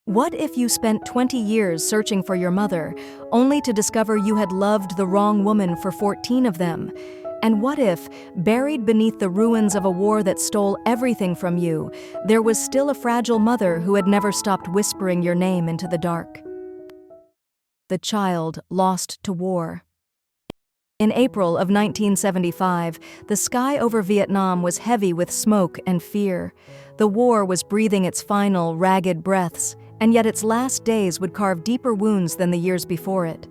What if you spent 20 years searching for your mother, only to discover you had loved the wrong woman for 14 of them? And what if, buried beneath the ruins of a war that stole everything from you, there was still a fragile mother who had never stopped whispering your name into the dark? The child lost to war. In April of 1975, the sky over Vietnam was heavy with smoke and fear. The war was breathing its final, ragged breaths, and yet its last days would carve deeper wounds than the years before it.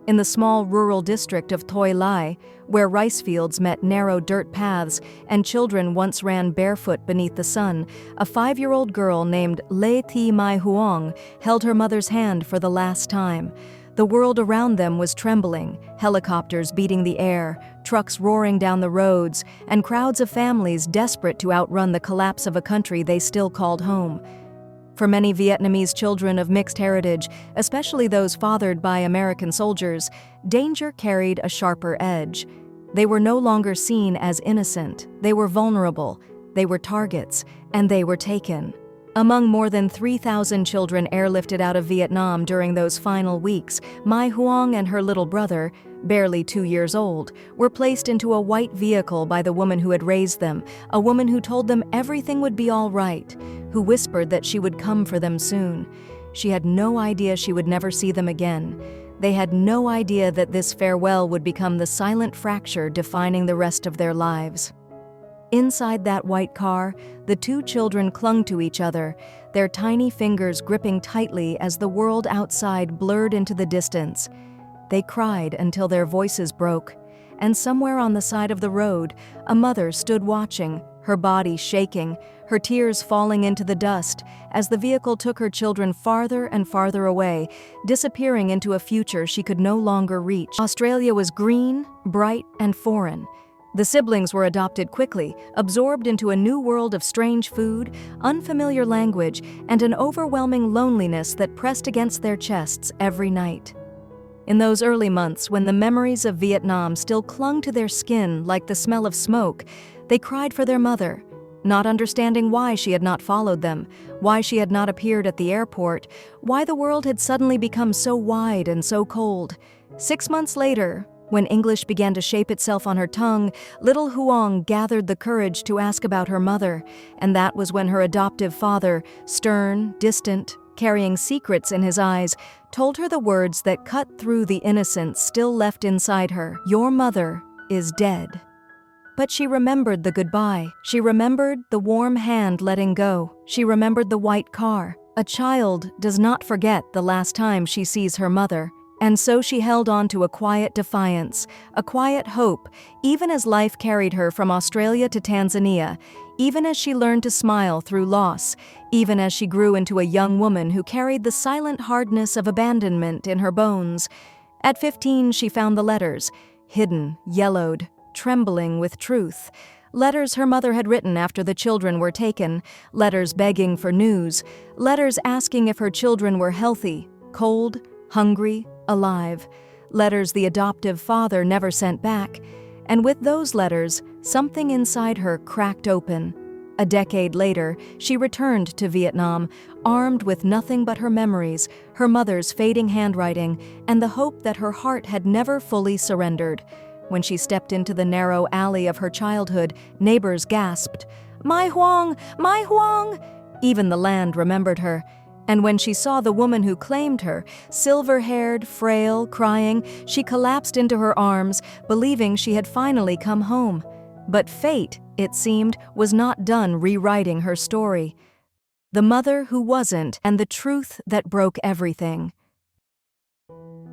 In the small rural district of Toi Lai, where rice fields met narrow dirt paths and children once ran barefoot beneath the sun, a 5-year-old girl named Le Thi Mai Huong held her mother's hand for the last time. The world around them was trembling, helicopters beating the air, trucks roaring down the roads, and crowds of families desperate to outrun the collapse of a country they still called home. For many Vietnamese children of mixed heritage, especially those fathered by American soldiers, danger carried a sharper edge. They were no longer seen as innocent, they were vulnerable, they were targets, and they were taken. Among more than 3,000 children airlifted out of Vietnam during those final weeks, Mai Huong and her little brother, barely 2 years old, were placed into a white vehicle by the woman who had raised them, a woman who told them everything would be all right, who whispered that she would come for them soon. She had no idea she would never see them again. They had no idea that this farewell would become the silent fracture defining the rest of their lives. Inside that white car, the two children clung to each other, their tiny fingers gripping tightly as the world outside blurred into the distance. They cried until their voices broke, and somewhere on the side of the road, a mother stood watching, her body shaking, her tears falling into the dust as the vehicle took her children farther and farther away, disappearing into a future she could no longer reach. Australia was green, bright, and foreign. The siblings were adopted quickly, absorbed into a new world of strange food, unfamiliar language, and an overwhelming loneliness that pressed against their chests every night. In those early months, when the memories of Vietnam still clung to their skin like the smell of smoke, they cried for their mother, not understanding why she had not followed them, why she had not appeared at the airport, why the world had suddenly become so wide and so cold. 6 months later, when English began to shape itself on her tongue, little Huong gathered the courage to ask about her mother, and that was when her adoptive father, stern, distant, carrying secrets in his eyes, told her the words that cut through the innocence still left inside her. "Your mother is dead." But she remembered the goodbye. She remembered the warm hand letting go. She remembered the white car. A child does not forget the last time she sees her mother. And so she held on to a quiet defiance, a quiet hope, even as life carried her from Australia to Tanzania, even as she learned to smile through loss, even as she grew into a young woman who carried the silent hardness of abandonment in her bones. At 15, she found the letters, hidden, yellowed, trembling with truth. Letters her mother had written after the children were taken, letters begging for news, letters asking if her children were healthy, cold, hungry, alive, letters the adoptive father never sent back. And with those letters, something inside her cracked open. A decade later, she returned to Vietnam, armed with nothing but her memories, her mother's fading handwriting, and the hope that her heart had never fully surrendered. When she stepped into the narrow alley of her childhood, neighbors gasped, "Mai Huong! Mai Huong!" Even the land remembered her. And when she saw the woman who claimed her, silver-haired, frail, crying, she collapsed into her arms, believing she had finally come home. But fate, it seemed, was not done rewriting her story. The mother who wasn't, and the truth that broke everything.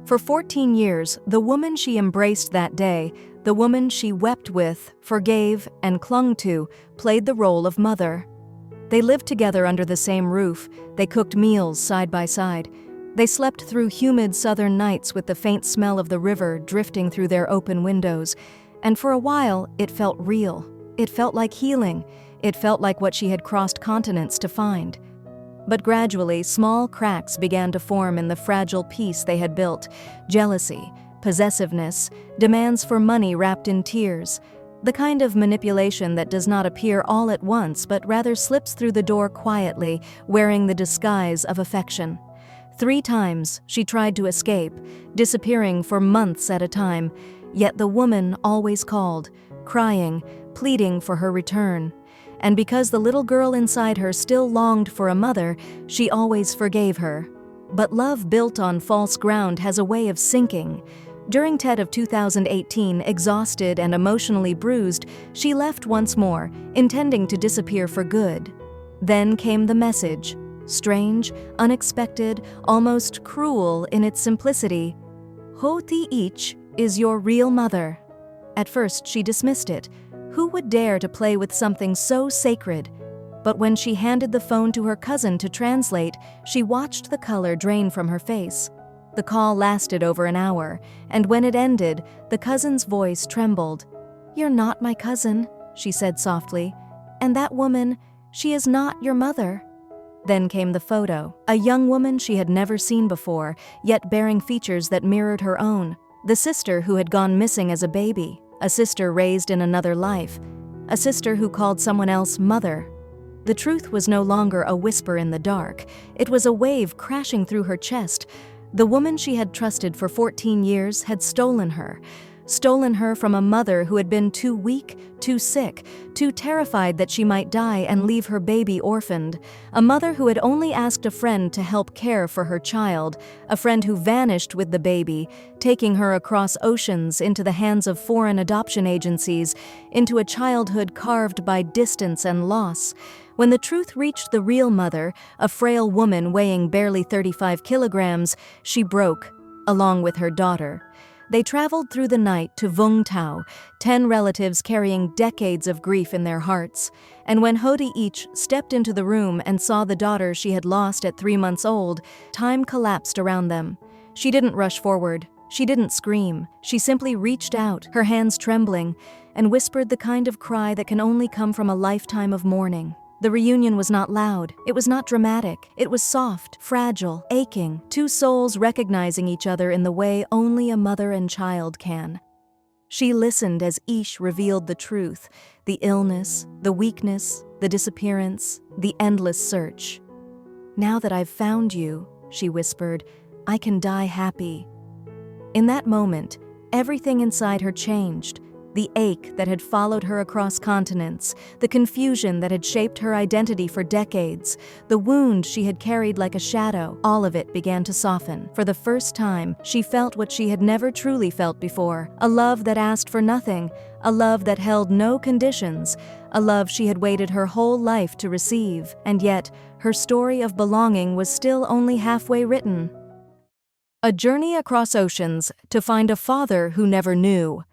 For 14 years, the woman she embraced that day, the woman she wept with, forgave, and clung to, played the role of mother. They lived together under the same roof. They cooked meals side by side. They slept through humid southern nights with the faint smell of the river drifting through their open windows. And for a while, it felt real. It felt like healing. It felt like what she had crossed continents to find. But gradually, small cracks began to form in the fragile peace they had built. Jealousy, possessiveness, demands for money wrapped in tears. The kind of manipulation that does not appear all at once but rather slips through the door quietly, wearing the disguise of affection. 3 times she tried to escape, disappearing for months at a time, yet the woman always called, crying, pleading for her return. And because the little girl inside her still longed for a mother, she always forgave her. But love built on false ground has a way of sinking. During TED of 2018, exhausted and emotionally bruised, she left once more, intending to disappear for good. Then came the message, strange, unexpected, almost cruel in its simplicity. Ho Thi Ich is your real mother. At first she dismissed it. Who would dare to play with something so sacred? But when she handed the phone to her cousin to translate, she watched the color drain from her face. The call lasted over an hour, and when it ended, the cousin's voice trembled. "You're not my cousin," she said softly. "And that woman, she is not your mother." Then came the photo, a young woman she had never seen before, yet bearing features that mirrored her own. The sister who had gone missing as a baby, a sister raised in another life, a sister who called someone else mother. The truth was no longer a whisper in the dark. It was a wave crashing through her chest. The woman she had trusted for 14 years had stolen her from a mother who had been too weak, too sick, too terrified that she might die and leave her baby orphaned, a mother who had only asked a friend to help care for her child, a friend who vanished with the baby, taking her across oceans into the hands of foreign adoption agencies, into a childhood carved by distance and loss. When the truth reached the real mother, a frail woman weighing barely 35 kilograms, she broke, along with her daughter. They traveled through the night to Vung Tau, 10 relatives carrying decades of grief in their hearts. And when Ho Thi Ich stepped into the room and saw the daughter she had lost at 3 months old, time collapsed around them. She didn't rush forward. She didn't scream. She simply reached out, her hands trembling, and whispered the kind of cry that can only come from a lifetime of mourning. The reunion was not loud. It was not dramatic. It was soft, fragile, aching, 2 souls recognizing each other in the way only a mother and child can. She listened as Ish revealed the truth, the illness, the weakness, the disappearance, the endless search. "Now that I've found you," she whispered, "I can die happy." In that moment, everything inside her changed. The ache that had followed her across continents, the confusion that had shaped her identity for decades, the wound she had carried like a shadow, all of it began to soften. For the first time, she felt what she had never truly felt before, a love that asked for nothing, a love that held no conditions, a love she had waited her whole life to receive. And yet, her story of belonging was still only halfway written. A journey across oceans to find a father who never knew.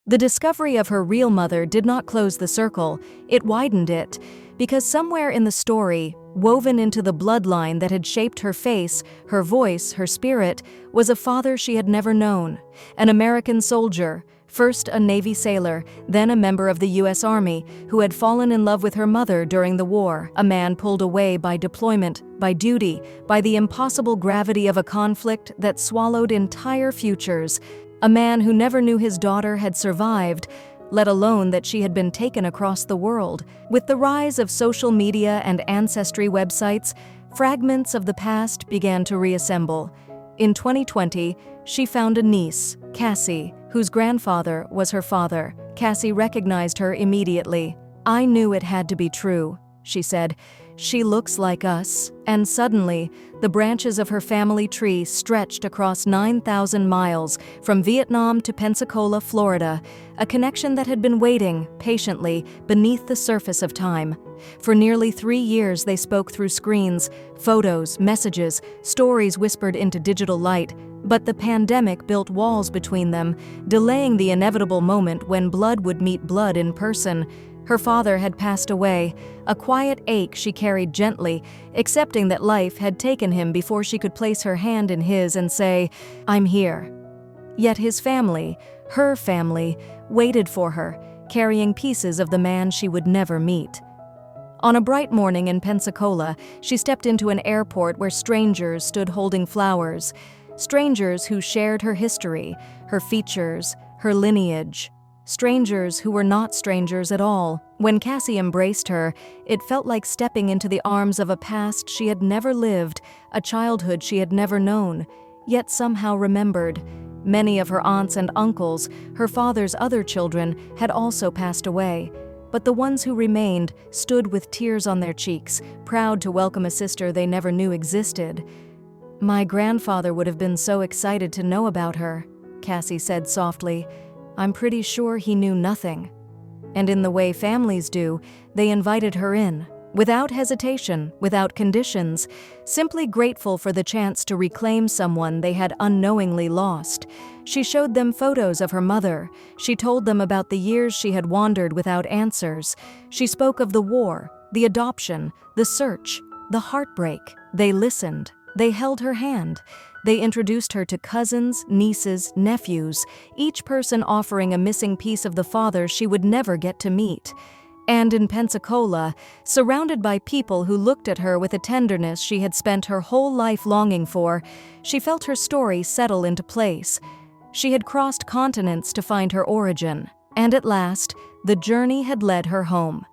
The discovery of her real mother did not close the circle, it widened it, because somewhere in the story, woven into the bloodline that had shaped her face, her voice, her spirit, was a father she had never known, an American soldier, first a Navy sailor, then a member of the U.S. Army, who had fallen in love with her mother during the war, a man pulled away by deployment, by duty, by the impossible gravity of a conflict that swallowed entire futures. A man who never knew his daughter had survived, let alone that she had been taken across the world. With the rise of social media and ancestry websites, fragments of the past began to reassemble. In 2020, she found a niece, Cassie, whose grandfather was her father. Cassie recognized her immediately. "I knew it had to be true," she said. "She looks like us." And suddenly, the branches of her family tree stretched across 9,000 miles, from Vietnam to Pensacola, Florida, a connection that had been waiting, patiently, beneath the surface of time. For nearly 3 years they spoke through screens, photos, messages, stories whispered into digital light, but the pandemic built walls between them, delaying the inevitable moment when blood would meet blood in person. Her father had passed away, a quiet ache she carried gently, accepting that life had taken him before she could place her hand in his and say, "I'm here." Yet his family, her family, waited for her, carrying pieces of the man she would never meet. On a bright morning in Pensacola, she stepped into an airport where strangers stood holding flowers, strangers who shared her history, her features, her lineage. strangers who were not strangers at all. When Cassie embraced her, it felt like stepping into the arms of a past she had never lived, a childhood she had never known, yet somehow remembered. Many of her aunts and uncles, her father's other children, had also passed away. But the ones who remained stood with tears on their cheeks, proud to welcome a sister they never knew existed. "My grandfather would have been so excited to know about her," Cassie said softly. "I'm pretty sure he knew nothing." And in the way families do, they invited her in, without hesitation, without conditions, simply grateful for the chance to reclaim someone they had unknowingly lost. She showed them photos of her mother. She told them about the years she had wandered without answers. She spoke of the war, the adoption, the search, the heartbreak. They listened. They held her hand. They introduced her to cousins, nieces, nephews, each person offering a missing piece of the father she would never get to meet. And in Pensacola, surrounded by people who looked at her with a tenderness she had spent her whole life longing for, she felt her story settle into place. She had crossed continents to find her origin, and at last, the journey had led her home.